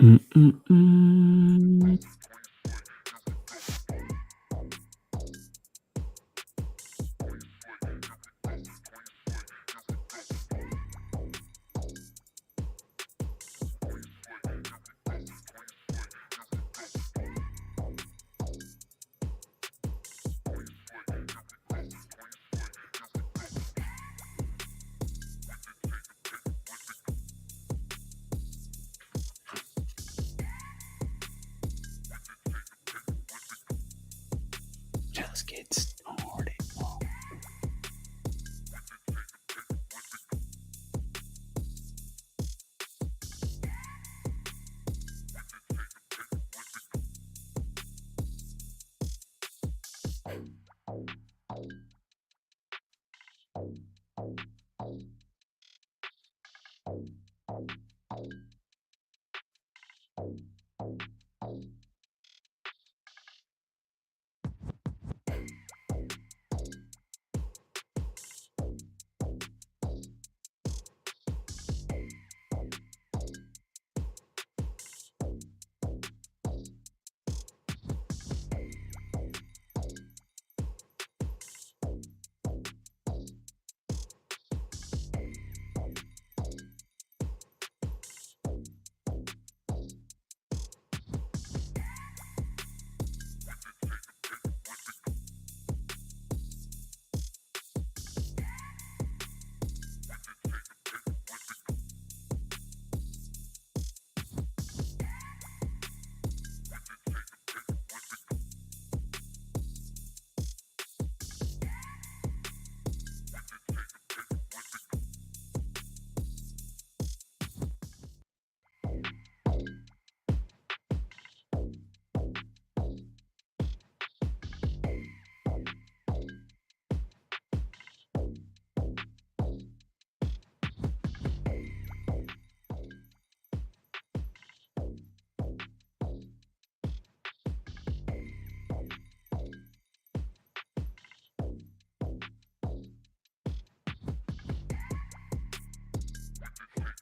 Mm, mm, mm. Just get started.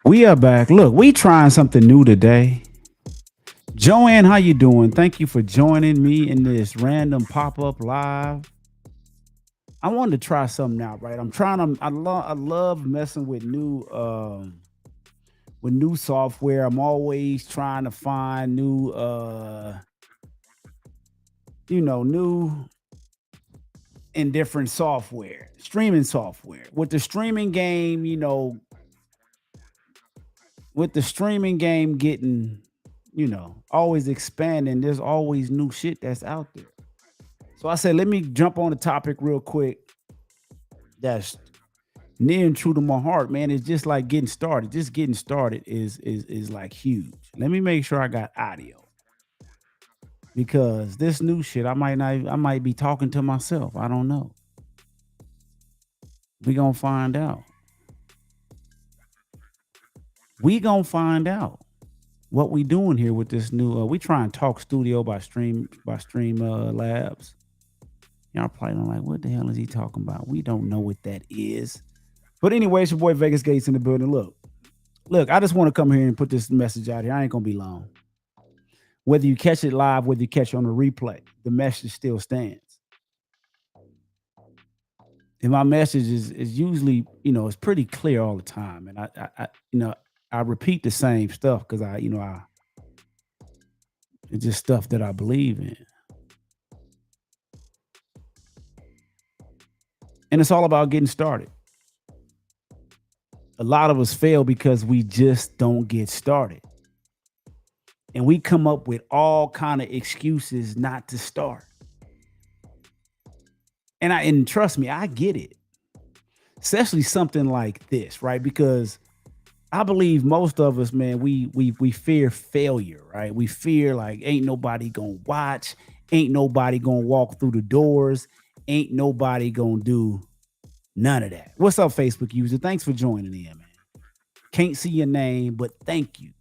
We are back. Look, we trying something new today. Joanne, how you doing? Thank you for joining me in this random pop-up live. I wanted to try something out, right? I'm trying to I love messing with new software. I'm always trying to find new new and different software, streaming software. With the streaming game, with the streaming game getting, always expanding, there's always new shit that's out there. So I said, let me jump on the topic real quick. That's near and true to my heart, man. It's just like getting started. Just getting started is like huge. Let me make sure I got audio because this new shit, I might be talking to myself. I don't know. We gonna find out. We gonna find out what we doing here with this new. We try and talk studio by stream labs. Y'all probably don't like what the hell is he talking about? We don't know what that is. But anyway, it's your boy Vegas Gates in the building. Look, I just want to come here and put this message out here. I ain't gonna be long. Whether you catch it live, whether you catch it on the replay, the message still stands. And my message is usually, it's pretty clear all the time. And I repeat the same stuff because it's just stuff that I believe in. And it's all about getting started. A lot of us fail because we just don't get started. And we come up with all kind of excuses not to start. And trust me, I get it. Especially something like this, right? Because I believe most of us, man, we fear failure, right? We fear like ain't nobody gonna watch, ain't nobody gonna walk through the doors, ain't nobody gonna do none of that. What's up, Facebook user? Thanks for joining in, man. Can't see your name, but thank you.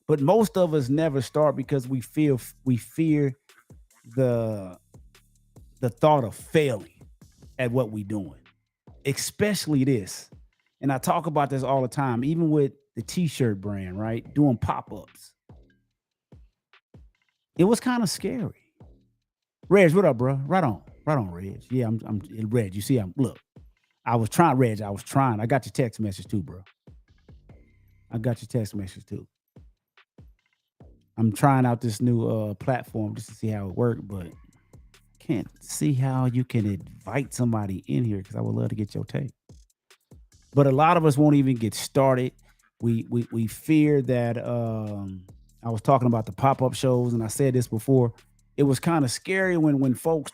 But most of us never start because we fear the the thought of failing at what we doing, especially this. And I talk about this all the time, even with the t-shirt brand, right? Doing pop-ups. It was kind of scary. Reg, what up, bro? Right on, Reg. Yeah, I'm Reg. You see, look. I was trying, Reg. I was trying. I got your text message too, bro. I got your text message too. I'm trying out this new platform just to see how it works, but can't see how you can invite somebody in here because I would love to get your take. But a lot of us won't even get started. We fear that I was talking about the pop-up shows, and I said this before. It was kind of scary when folks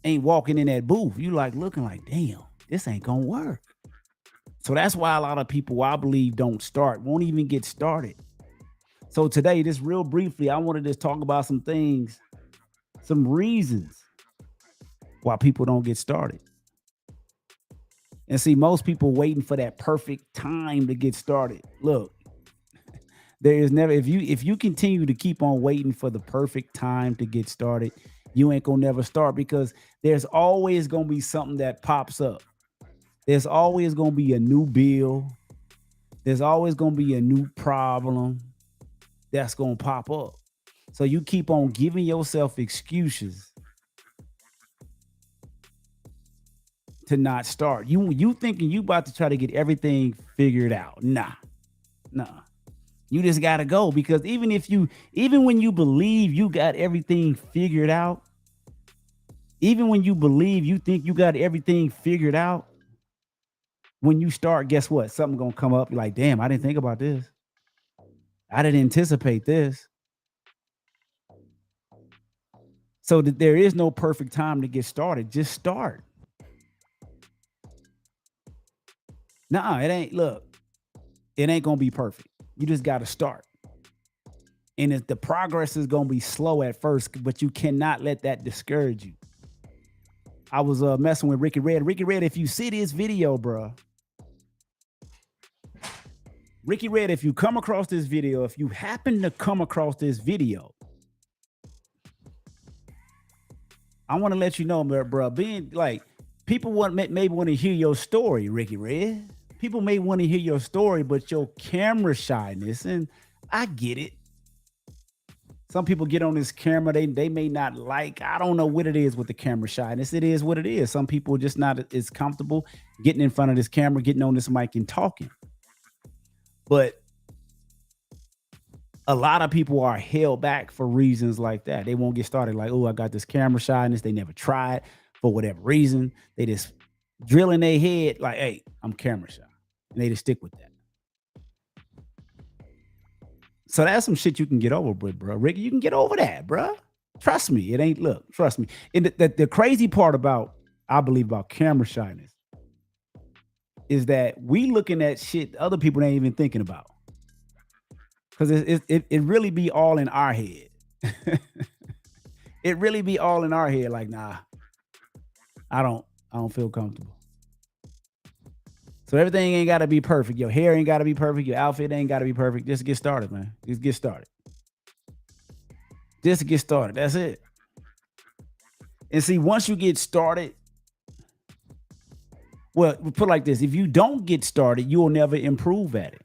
ain't walking in that booth. You like looking like, damn, this ain't gonna work. So that's why a lot of people, I believe, don't start, won't even get started. So today, just real briefly, I wanted to talk about some things, some reasons why people don't get started. And see, most people waiting for that perfect time to get started. Look, there is never, if you continue to keep on waiting for the perfect time to get started, you ain't gonna never start because there's always gonna be something that pops up. There's always gonna be a new bill. There's always gonna be a new problem that's gonna pop up. So you keep on giving yourself excuses to not start. You thinking you about to try to get everything figured out. Nah. You just gotta go because even when you believe you got everything figured out, even when you believe you think you got everything figured out, when you start, guess what? Something gonna come up. You're like, damn, I didn't think about this. I didn't anticipate this. So that there is no perfect time to get started. Just start. Nah, it ain't. Look, it ain't gonna be perfect. You just gotta start. And if the progress is gonna be slow at first, but you cannot let that discourage you. I was messing with Ricky Red. Ricky Red, if you see this video, bro. Ricky Red, if you come across this video, if you happen to come across this video, I want to let you know, bro, being like people maybe want to hear your story, Ricky Red. People may want to hear your story, but your camera shyness, and I get it. Some people get on this camera, they may not like. I don't know what it is with the camera shyness. It is what it is. Some people are just not as comfortable getting in front of this camera, getting on this mic and talking. But a lot of people are held back for reasons like that. They won't get started like, oh, I got this camera shyness. They never tried for whatever reason. They just drill in their head like, hey, I'm camera shy. And they just stick with that. So that's some shit you can get over, bro. Ricky, you can get over that, bro. Trust me. It ain't, look, trust me. And the crazy part about, I believe, about camera shyness is that we looking at shit other people ain't even thinking about. Because it really be all in our head. It really be all in our head. Like, nah, I don't feel comfortable. So everything ain't got to be perfect. Your hair ain't got to be perfect. Your outfit ain't got to be perfect. Just get started, man. Just get started. Just get started. That's it. And see, once you get started, well, we put it like this. If you don't get started, you will never improve at it.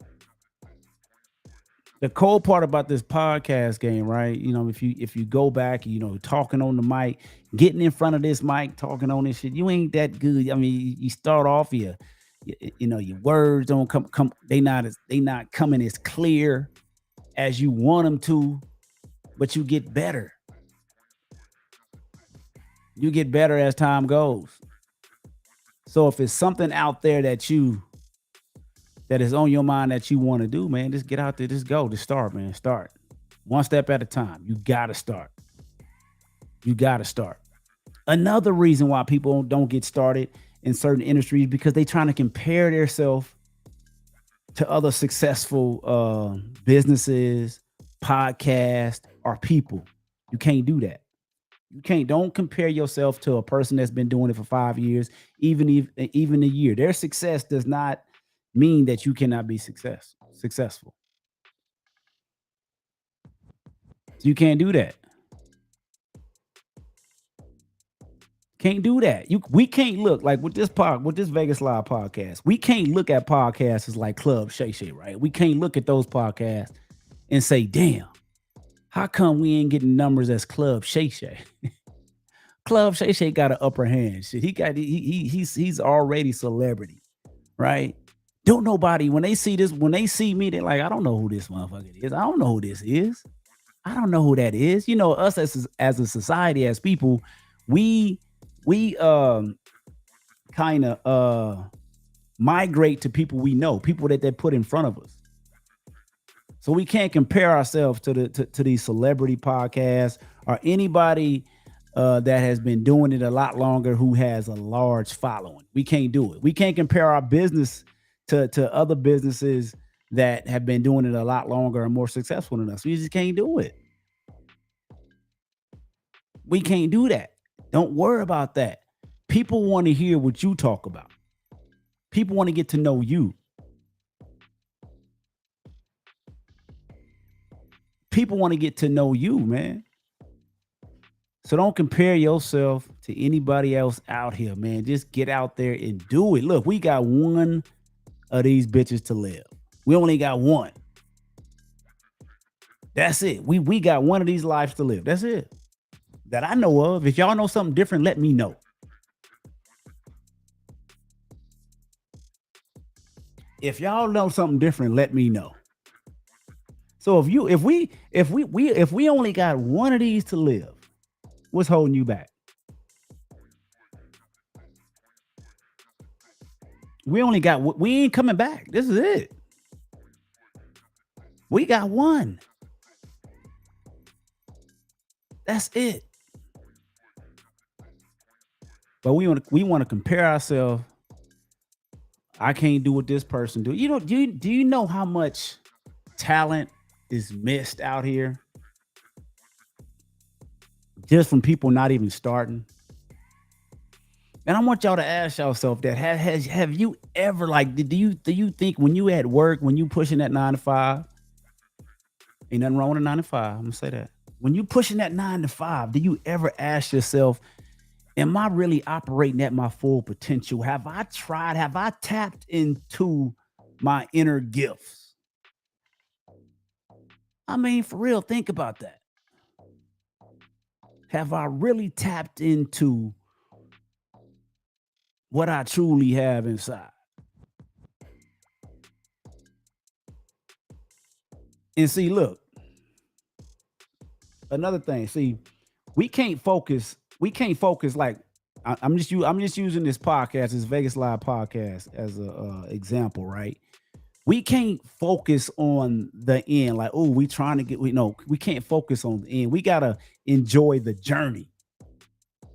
The cool part about this podcast game, right? You know, if you go back, you know, talking on the mic, getting in front of this mic, talking on this shit, you ain't that good. I mean, you start off you know, your words don't come they not coming as clear as you want them to, but you get better. You get better as time goes. So if it's something out there that is on your mind that you want to do, man, just get out there, just go, just start, man. Start. One step at a time. You gotta start. You gotta start. Another reason why people don't get started in certain industries because they trying to compare themselves to other successful businesses, podcasts, or people. You can't do that. Don't compare yourself to a person that's been doing it for 5 years, even a year. Their success does not mean that you cannot be successful. So you can't do that. Can't do that. We can't look like with this Vegas Live podcast. We can't look at podcasts as like Club Shay Shay, right? We can't look at those podcasts and say, damn, How come we ain't getting numbers as Club Shay Shay? Club Shay Shay got an upper hand. Shit, he's already celebrity, right? Don't nobody when they see this, when they see me, they're like, I don't know who this motherfucker is. I don't know who this is. I don't know who that is. You know, us as a society, as people, we we kind of migrate to people we know, people that they put in front of us. So we can't compare ourselves to to these celebrity podcasts or anybody that has been doing it a lot longer who has a large following. We can't do it. We can't compare our business to other businesses that have been doing it a lot longer and more successful than us. We just can't do it. We can't do that. Don't worry about that. People want to hear what you talk about. People want to get to know you. People want to get to know you, man. So don't compare yourself to anybody else out here, man. Just get out there and do it. Look, we got one of these bitches to live. We only got one. That's it. We got one of these lives to live. That's it. That I know of. If y'all know something different, let me know. If y'all know something different, let me know. So if we only got one of these to live, what's holding you back? We only got we ain't coming back. This is it. We got one. That's it. But we want to compare ourselves. I can't do what this person do. You know, do you know how much talent is missed out here just from people not even starting? And I want y'all to ask yourself that have you ever like do you think when you at work, when you pushing that 9 to 5, ain't nothing wrong with a 9 to 5. I'm gonna say that. When you pushing that 9 to 5, do you ever ask yourself, am I really operating at my full potential? Have I tried? Have I tapped into my inner gifts? I mean, for real, think about that. Have I really tapped into what I truly have inside? And see, look, another thing. See, we can't focus like I'm just using this podcast, this Vegas Live podcast as a example, right? We can't focus on the end, like, oh, we trying to get we know we can't focus on the end. We gotta enjoy the journey,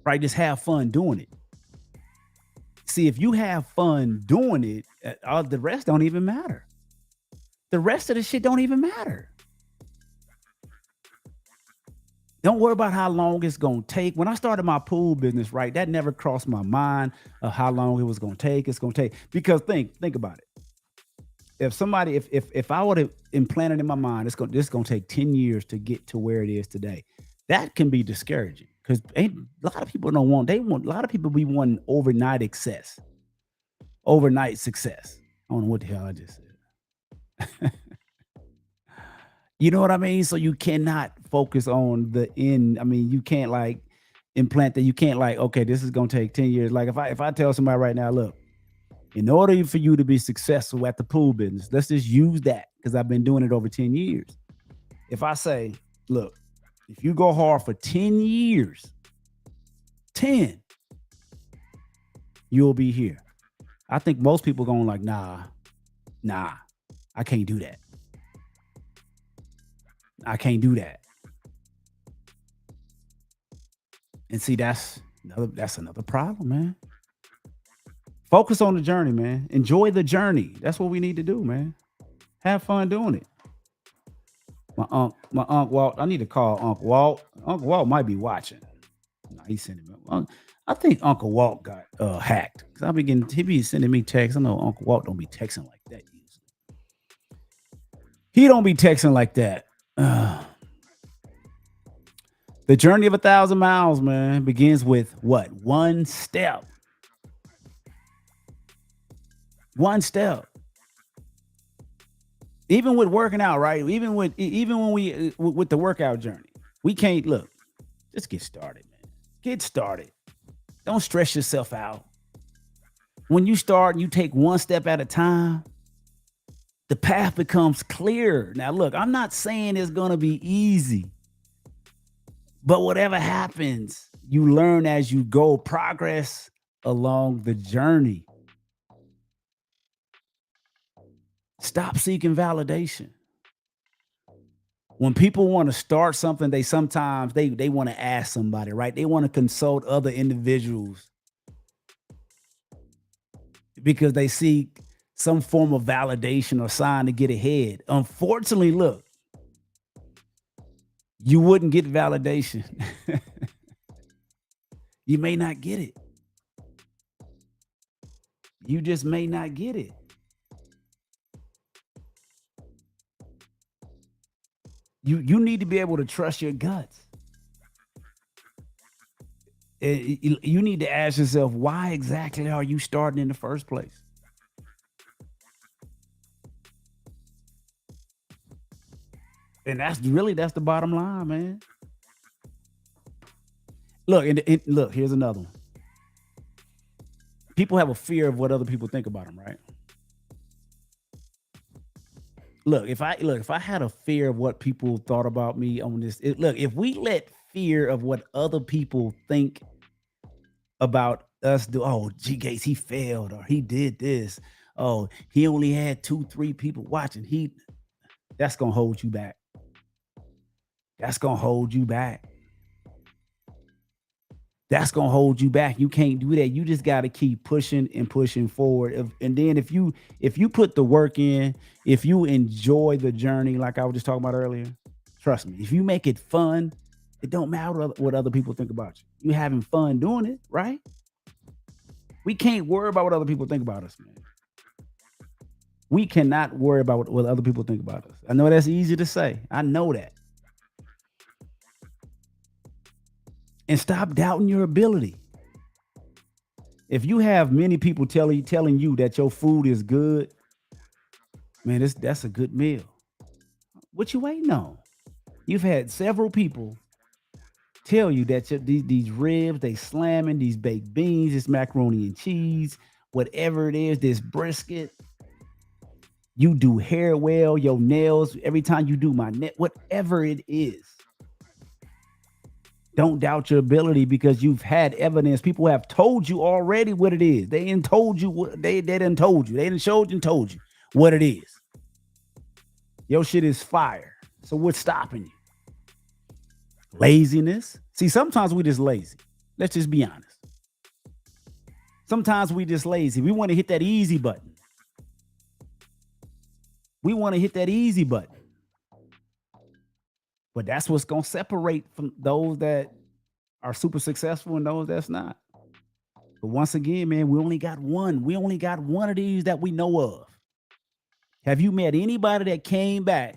right? Just have fun doing it. See, if you have fun doing it, all the rest don't even matter. The rest of the shit don't even matter. Don't worry about how long it's gonna take. When I started my pool business, right, that never crossed my mind of how long it was gonna take. It's gonna take because think about it. If somebody, if I would have implanted in my mind, this gonna take 10 years to get to where it is today. That can be discouraging because a lot of people don't want. They want a lot of people be wanting overnight success, overnight success. I don't know what the hell I just said. You know what I mean? So you cannot focus on the end. I mean, you can't like implant that. You can't like, okay, this is gonna take 10 years. Like if I tell somebody right now, look, in order for you to be successful at the pool business, let's just use that because I've been doing it over 10 years. If I say, look, if you go hard for 10 years, 10, you'll be here. I think most people going like, nah, I can't do that. I can't do that. And see, that's another problem, man. Focus on the journey, man. Enjoy the journey. That's what we need to do, man. Have fun doing it. My uncle Walt. I need to call Uncle Walt. Uncle Walt might be watching. No, he's sending me. I think Uncle Walt got hacked. Cause he be sending me texts. I know Uncle Walt don't be texting like that usually. He don't be texting like that. The journey of 1,000 miles, man, begins with what? One step. One step. Even with working out, right? Even when we with the workout journey, we can't look. Just get started, man. Get started. Don't stress yourself out. When you start and you take one step at a time, the path becomes clear. Now, look, I'm not saying it's going to be easy, but whatever happens, you learn as you go, progress along the journey. Stop seeking validation. When people want to start something, they sometimes they want to ask somebody, right? They want to consult other individuals because they seek some form of validation or sign to get ahead. Unfortunately, look, you wouldn't get validation. You may not get it. You just may not get it. You need to be able to trust your guts. You need to ask yourself, why exactly are you starting in the first place? And that's the bottom line, man. Look, and look, here's another one. People have a fear of what other people think about them, right? If I had a fear of what people thought about me on this, look, if we let fear of what other people think about us do, oh, G Gates, he failed or he did this. Oh, he only had two, three people watching. That's gonna hold you back. That's gonna hold you back. That's gonna hold you back. You can't do that. You just got to keep pushing and pushing forward. And then if you put the work in, if you enjoy the journey, like I was just talking about earlier, trust me. If you make it fun, it don't matter what other people think about you. You having fun doing it, right? We can't worry about what other people think about us, man. We cannot worry about what other people think about us. I know that's easy to say. I know that. And stop doubting your ability. If you have many people telling you that your food is good, man, that's a good meal. What you waiting on? You've had several people tell you that these ribs, they slamming, these baked beans, this macaroni and cheese, whatever it is, this brisket, you do hair well, your nails, every time you do my neck, whatever it is. Don't doubt your ability because you've had evidence. People have told you already what it is. They didn't told you what they didn't told you. They didn't showed you and told you what it is. Your shit is fire. So what's stopping you? Laziness. See, sometimes we just lazy. Let's just be honest. Sometimes we just lazy. We want to hit that easy button. We want to hit that easy button. But that's what's going to separate from those that are super successful and those that's not. But once again, man, we only got one. We only got one of these that we know of. Have you met anybody that came back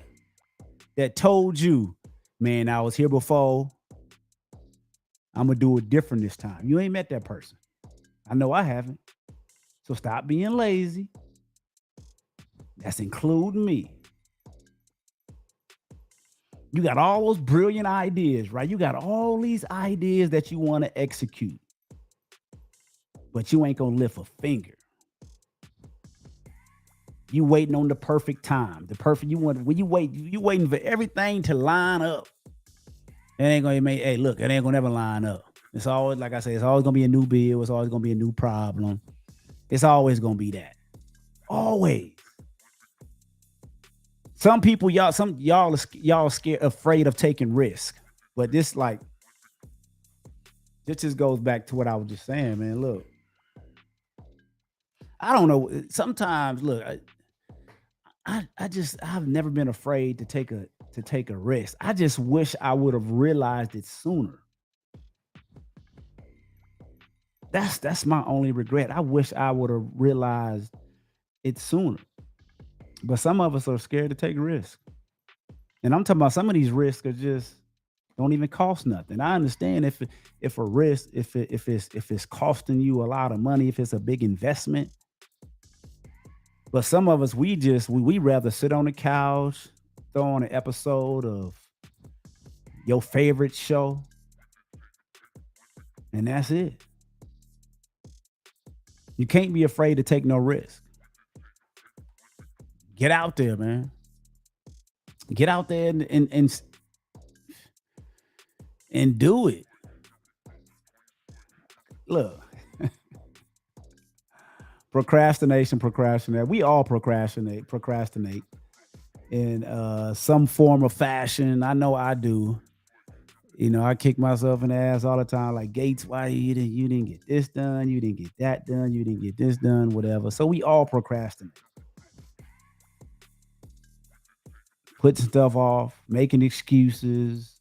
that told you, man, I was here before. I'm going to do it different this time? You ain't met that person. I know I haven't. So stop being lazy. That's including me. You got all those brilliant ideas, right? You got all these ideas that you want to execute, but you ain't gonna lift a finger. You waiting on the perfect time, the perfect. You want when you wait, you waiting for everything to line up. It ain't gonna make. Hey, look, it ain't gonna never line up. It's always, like I say, it's always gonna be a new bill. It's always gonna be a new problem. It's always gonna be that. Always. Some people, y'all scared, afraid of taking risk. But this just goes back to what I was just saying, man. Look, I don't know. Sometimes, look, I've never been afraid to take a risk. I just wish I would have realized it sooner. That's my only regret. I wish I would have realized it sooner. But some of us are scared to take risks. And I'm talking about some of these risks are just don't even cost nothing. I understand if a risk, if it's costing you a lot of money, if it's a big investment, But some of us, we rather sit on the couch, throw on an episode of your favorite show, and that's it. You can't be afraid to take no risk. Get out there, man. Get out there and do it. Look, procrastinate. We all procrastinate in some form of fashion. I know I do. You know, I kick myself in the ass all the time. Like Gates, why you didn't get this done? You didn't get that done. You didn't get this done. Whatever. So we all procrastinate, putting stuff off, making excuses,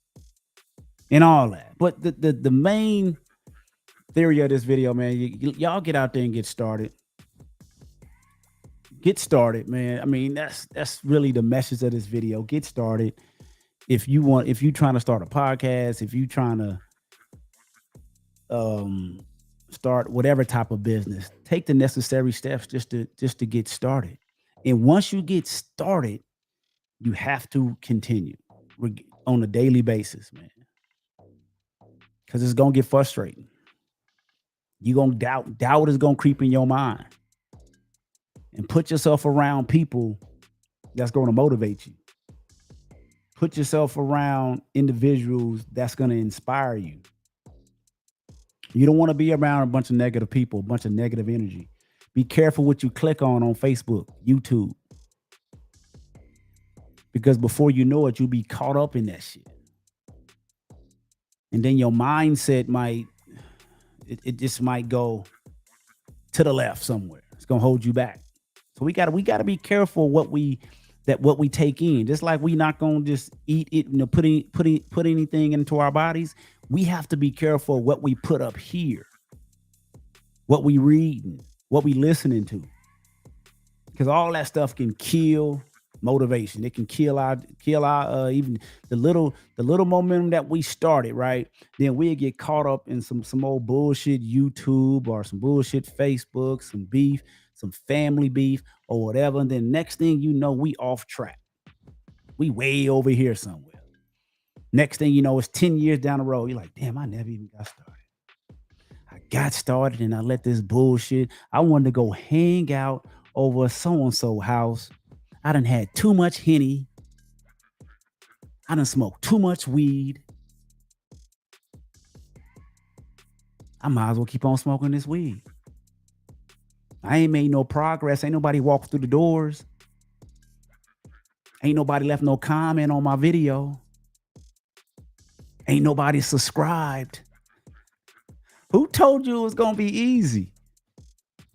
and all that. But the main theory of this video, man, y'all get out there and get started. Get started, man. I mean, that's really the message of this video. Get started. If you trying to start a podcast, if you trying to um start whatever type of business, take the necessary steps just to get started. And once you get started, you have to continue on a daily basis, man, because it's gonna get frustrating. You're gonna doubt is gonna creep in your mind, and put yourself around people that's gonna motivate you. Put yourself around individuals that's gonna inspire you. You don't want to be around a bunch of negative people, a bunch of negative energy. Be careful what you click on Facebook, YouTube, because before you know it, you'll be caught up in that shit. And then your mindset it just might go to the left somewhere. It's gonna hold you back. So we gotta be careful what we take in. Just like we not gonna just eat it, put anything into our bodies. We have to be careful what we put up here, what we reading, what we listening to, because all that stuff can kill motivation. It can kill our even the little momentum that we started, right? Then we'll get caught up in some old bullshit YouTube or some bullshit Facebook, some beef, some family beef or whatever. And then next thing you know, we off track. We way over here somewhere. Next thing you know, it's 10 years down the road. You're like, damn, I never even got started. I got started and I let this bullshit. I wanted to go hang out over so and so house. I done had too much Henny. I done smoked too much weed. I might as well keep on smoking this weed. I ain't made no progress. Ain't nobody walked through the doors. Ain't nobody left no comment on my video. Ain't nobody subscribed. Who told you it was gonna be easy?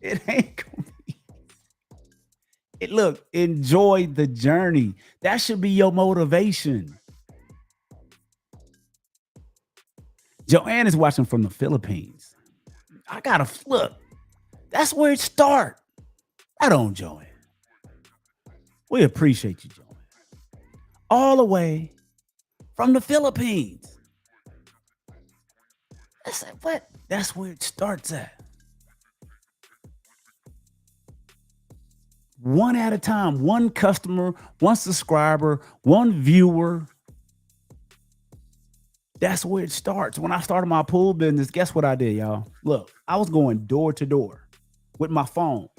It ain't gonna be. Look, enjoy the journey. That should be your motivation. Joanne is watching from the Philippines. I gotta look. That's where it start. I don't, Joanne. We appreciate you, Joanne. All the way from the Philippines. What? That's where it starts at. One at a time, one customer, one subscriber, one viewer. That's where it starts. When I started my pool business, guess what I did, y'all? Look, I was going door to door with my phone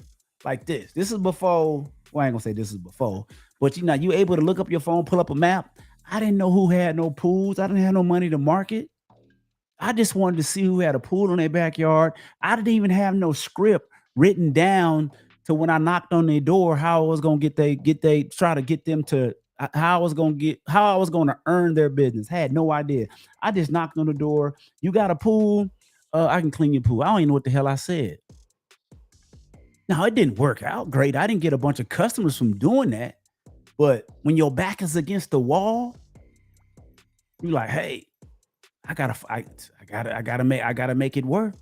like this. This is before, well, I ain't gonna say this is before, but you able to look up your phone, pull up a map. I didn't know who had no pools. I didn't have no money to market. I just wanted to see who had a pool in their backyard. I didn't even have no script written down to when I knocked on their door, how I was gonna try to get them to how I was gonna earn their business. Had no idea. I just knocked on the door. You got a pool? I can clean your pool. I don't even know what the hell I said. Now it didn't work out great. I didn't get a bunch of customers from doing that. But when your back is against the wall, you're like, hey, I gotta fight. I gotta make it work.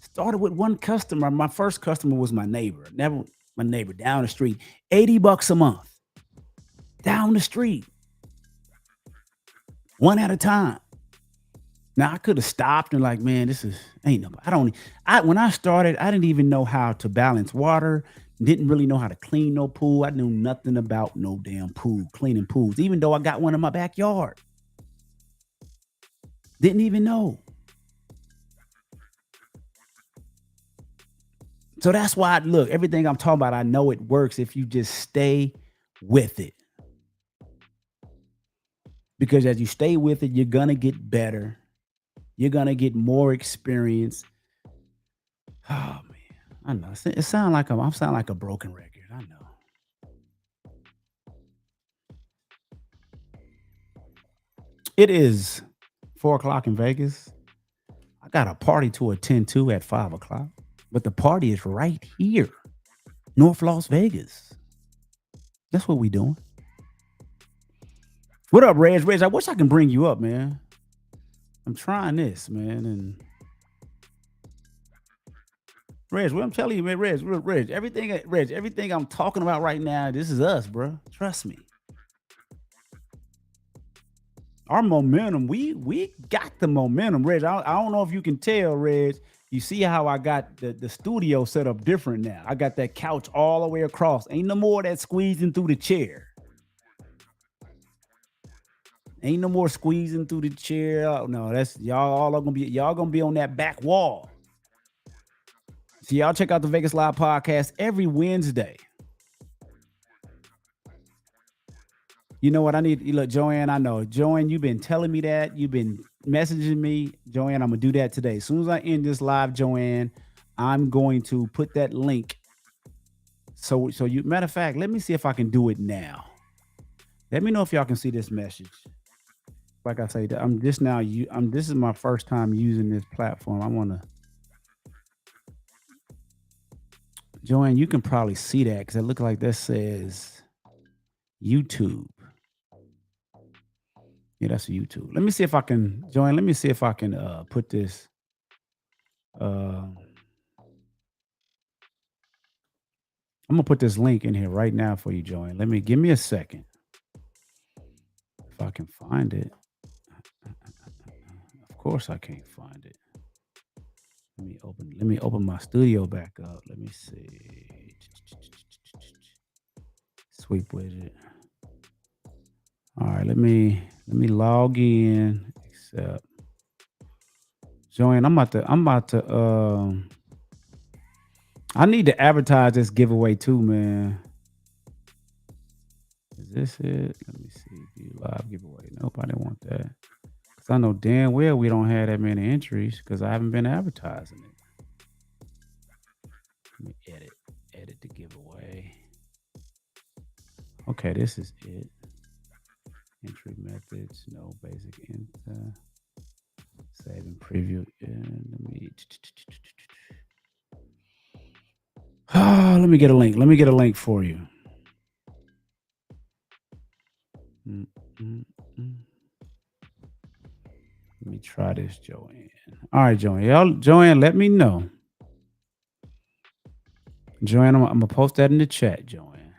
Started with one customer. My first customer was my neighbor. Never my neighbor down the street. $80 a month. Down the street. One at a time. Now I could have stopped and like, man, this is ain't nobody. When I started, I didn't even know how to balance water, Didn't really know how to clean no pool. I knew nothing about no damn pool, cleaning pools, even though I got one in my backyard. Didn't even know. So that's why, look, everything I'm talking about, I know it works if you just stay with it. Because as you stay with it, you're gonna get better. You're gonna get more experience. Oh man, I know. It sound like I'm sound like a broken record. I know. It is 4 o'clock in Vegas. I got a party to attend to at 5 o'clock, but the party is right here, North Las Vegas. That's what we doing. What up, Reg? Reg, I wish I can bring you up, man. I'm trying this, man, and Reg, what I'm telling you, man, Reg, everything I'm talking about right now, this is us, bro. Trust me. Our momentum, we got the momentum, Reg. I don't know if you can tell, Reg. You see how I got the studio set up different now. I got that couch all the way across. Ain't no more of that squeezing through the chair. Ain't no more squeezing through the chair. Oh, no, that's y'all gonna be on that back wall. So y'all check out the Vegas Live podcast every Wednesday. You know what I need? Look, Joanne, I know. Joanne, you've been telling me that. You've been messaging me. Joanne, I'm going to do that today. As soon as I end this live, Joanne, I'm going to put that link. So you, matter of fact, let me see if I can do it now. Let me know if y'all can see this message. Like I say, I'm just now, this is my first time using this platform. I want to, Joanne, you can probably see that because it looks like that says YouTube. Yeah, that's YouTube. Let me see if I can join. Let me see if I can put this. I'm gonna put this link in here right now for you, Join. Give me a second. If I can find it. Of course I can't find it. Let me open my studio back up. Let me see. Sweep widget. All right, let me log in. Accept. Join. I'm about to I need to advertise this giveaway too, man. Is this it? Let me see. View live giveaway. Nope, I didn't want that. Because I know damn well we don't have that many entries because I haven't been advertising it. Let me edit the giveaway. Okay, this is it. Entry methods, no basic enter. Save and preview. Let me get a link. Let me get a link for you. Let me try this, Joanne. All right, Joanne. Joanne, let me know. Joanne, I'm gonna post that in the chat, Joanne.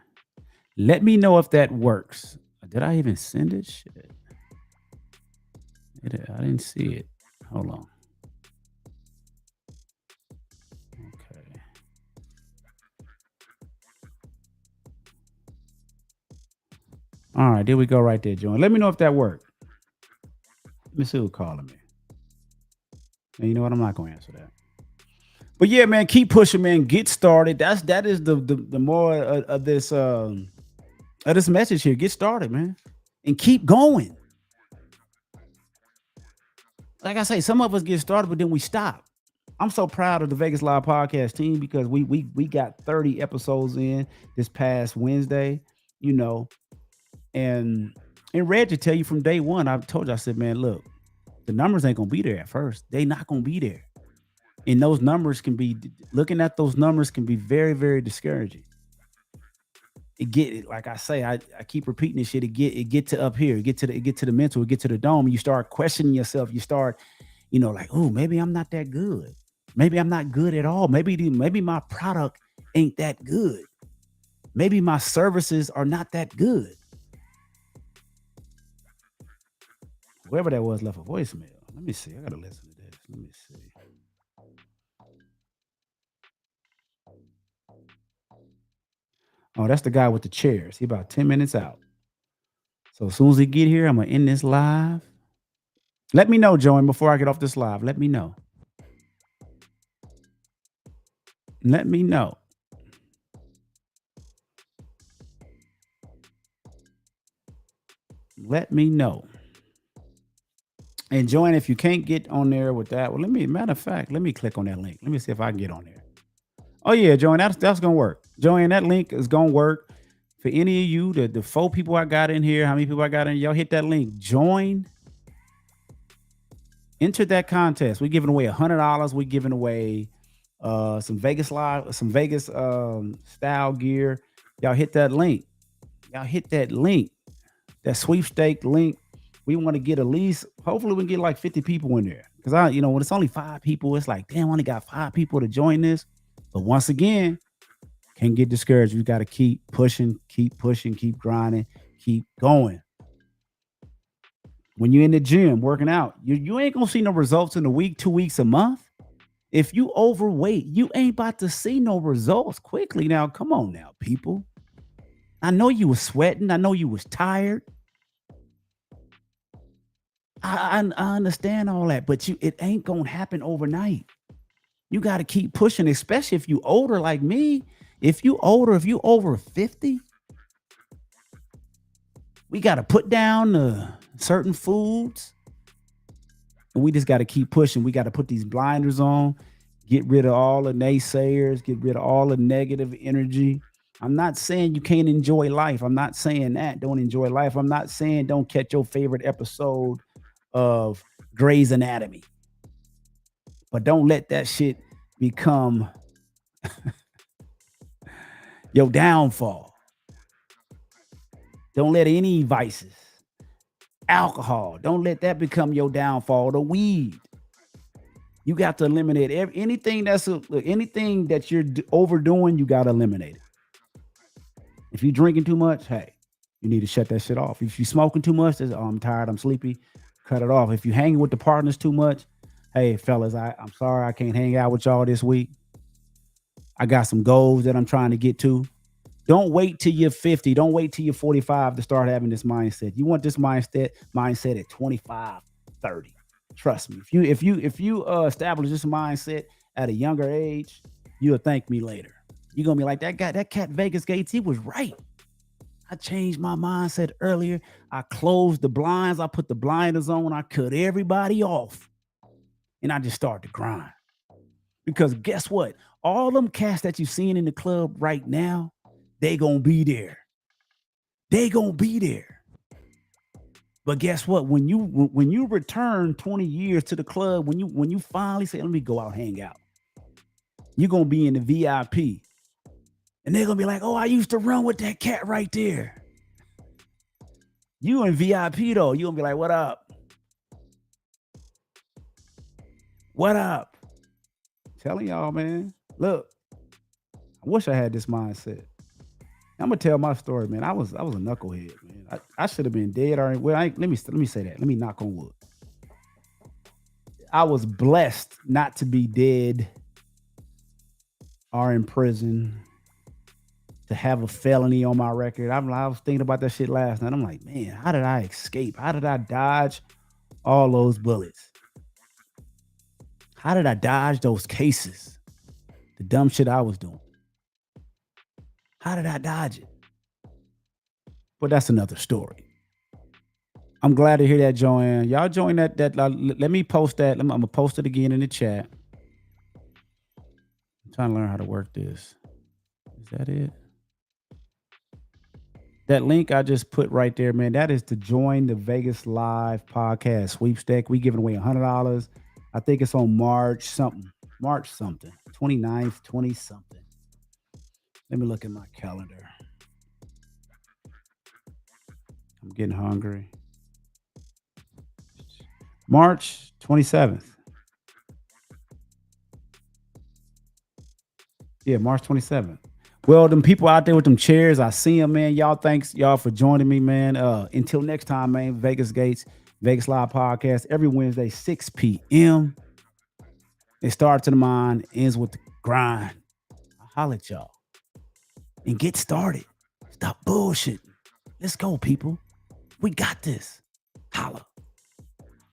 Let me know if that works. Did I even send it? Shit. I didn't see it. Hold on. Okay. All right, there we go right there, Joanne. Let me know if that worked. Let me see who's calling me. And you know what? I'm not gonna answer that. But yeah, man, keep pushing, man. Get started. That is the more of this message here. Get started, man, and keep going. Like I say, some of us get started, but then we stop. I'm so proud of the Vegas Live podcast team because we got 30 episodes in this past Wednesday, you know, and Red to tell you from day one, I've told you, I said, man, look, the numbers ain't gonna be there at first. They not gonna be there. And those numbers can be looking at those numbers can be very, very discouraging. Like I say, I keep repeating this shit. It get to up here, get to the mental, get to the dome. You start questioning yourself. You start, like, oh, maybe I'm not that good. Maybe I'm not good at all. Maybe my product ain't that good. Maybe my services are not that good. Whoever that was left a voicemail. Let me see. I gotta listen to this. Let me see. Oh, that's the guy with the chairs. He about 10 minutes out. So as soon as he get here, I'm gonna end this live. Let me know, Joey, before I get off this live. Let me know. Let me know. Let me know. And join if you can't get on there with that. Well, matter of fact, let me click on that link. Let me see if I can get on there. Oh yeah, Joanne, that's gonna work. Joanne, that link is gonna work for any of you. The 4 people I got in here, how many people I got in? Y'all hit that link. Join. Enter that contest. We're giving away $100. We're giving away some Vegas style gear. Y'all hit that link. Y'all hit that link. That sweepstake link. We want to get at least, hopefully we can get like 50 people in there. Because when it's only 5 people, it's like, damn, I only got 5 people to join this. But once again, can't get discouraged. We got to keep pushing, keep grinding, keep going. When you're in the gym working out, you ain't gonna see no results in a week, 2 weeks, a month. If you overweight, you ain't about to see no results quickly. Now, come on now, people. I know you was sweating. I know you was tired. I understand all that, but it ain't gonna happen overnight. You got to keep pushing, especially if you older like me. If you over 50, we got to put down certain foods. And we just got to keep pushing. We got to put these blinders on, get rid of all the naysayers, get rid of all the negative energy. I'm not saying you can't enjoy life. I'm not saying that. Don't enjoy life. I'm not saying don't catch your favorite episode of Grey's Anatomy. But don't let that shit become your downfall. Don't let any vices, alcohol, don't let that become your downfall. The weed. You got to eliminate anything that you're overdoing. You got to eliminate it. If you're drinking too much, hey, you need to shut that shit off. If you're smoking too much, I'm tired, I'm sleepy, cut it off. If you're hanging with the partners too much, hey, fellas, I'm sorry I can't hang out with y'all this week. I got some goals that I'm trying to get to. Don't wait till you're 50. Don't wait till you're 45 to start having this mindset. You want this mindset at 25, 30. Trust me. If you establish this mindset at a younger age, you'll thank me later. You're gonna be like, that guy, that cat Vegas Gates, he was right. I changed my mindset earlier. I closed the blinds. I put the blinders on. I cut everybody off. And I just started to grind. Because guess what? All them cats that you're seeing in the club right now, they gonna be there. They gonna be there. But guess what? When you return 20 years to the club, when you finally say, let me go out, hang out, you're gonna be in the VIP. And they're gonna be like, oh, I used to run with that cat right there. You in VIP though, you're gonna be like, what up? What up? I'm telling y'all, man. Look, I wish I had this mindset. I'm gonna tell my story, man. I was a knucklehead, man. I should have been dead already. Well, let me say that. Let me knock on wood. I was blessed not to be dead or in prison, to have a felony on my record. I was thinking about that shit last night. I'm like, man, how did I escape? How did I dodge all those bullets? How did I dodge those cases? The dumb shit I was doing. How did I dodge it? But that's another story. I'm glad to hear that, Joanne. Y'all join that. Let me post that. I'm gonna post it again in the chat. I'm trying to learn how to work this. Is that it? That link I just put right there, man, that is to join the Vegas Live podcast sweepstake. We giving away $100. I think it's on March something, 29th, 20 something. Let me look at my calendar. I'm getting hungry. March 27th. Yeah, March 27th. Well, them people out there with them chairs, I see them, man. Y'all, thanks y'all for joining me, man. Until next time, man. Vegas Gates, Vegas Live Podcast, every Wednesday, 6 p.m. It starts in the mind, ends with the grind. I'll holler at y'all and get started. Stop bullshitting. Let's go, people. We got this.